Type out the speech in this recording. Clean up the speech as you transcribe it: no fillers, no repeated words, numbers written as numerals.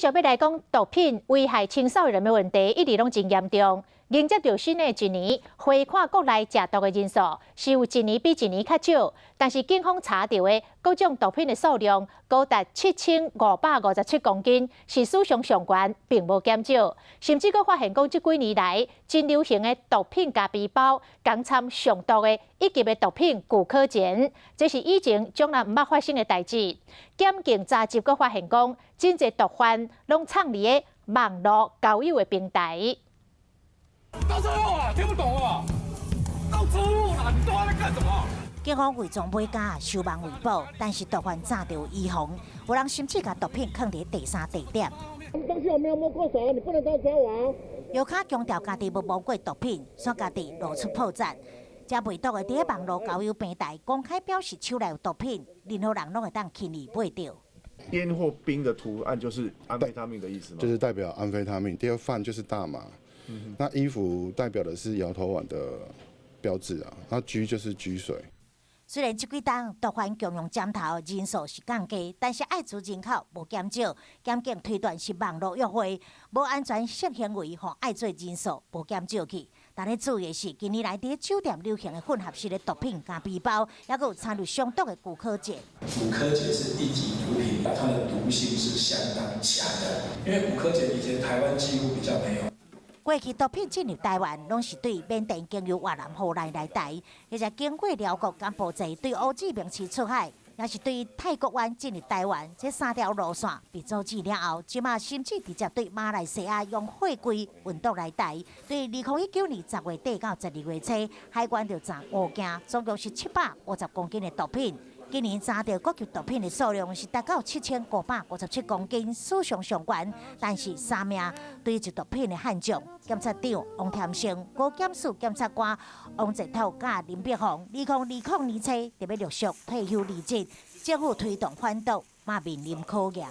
续要来讲毒品危害青少年的问题，一直拢真严重。迎接着新的一年，回看国内食毒的人数是有一年比一年较少，但是警方查到的各种毒品的数量高达7557公斤，是史上上悬，并无减少。甚至佫发现讲，这几年来真流行的毒品咖啡包，共掺上毒的一级的毒品古柯碱，这是以前从来毋捌发生的代志。检警查缉佫发现讲，真侪毒贩拢创立的网络交友的平台。 到车后啊，听不懂啊！到车后啦，你都在干什么？警方伪装买家收网围捕，但是毒贩早就预防，有人甚至把毒品放在第三地点。东西我没有摸过手，你不能这样抓我。游客强调家己无摸过毒品，说家己露出破绽。这卖毒的伫网络交友平台公开表示手内有毒品，任何人拢会当轻易买到。烟或冰的图案就是安非他命的意思吗？就是代表安非他命。第二饭就是大麻。 那衣服代表的是摇头丸的标志啊，那G就是G水。虽然这几档毒贩共用针头人数是降低，但是爱滋人口无减少。检警推断是网络约会、无安全性行为和爱滋人数无减少去。但咧注意的是，近年来伫酒店流行的混合式的毒品加背包，还有掺入上毒的古柯碱。古柯碱是一级毒品，它的毒性是相当强的。因为古柯碱以前台湾几乎比较没有。 过去毒品进入台湾，拢是对缅甸经由越南河内来台，或者经过辽国、柬埔寨对乌志明市出海，也是对泰国湾进入台湾。这三条路线被阻止了后，即马甚至直接对马来西亚用货柜运毒来台。对2019年10月底到12月初，海关就查物件，总共是750公斤的毒品。 今年查到各级毒品的数量是达到7557公斤，史上上悬。但是3名对这毒品的悍将，检察长王添生、高检署检察官王泽涛甲林碧宏，2020年初特别陆续退休离职，政府推动反毒，嘛面临考验。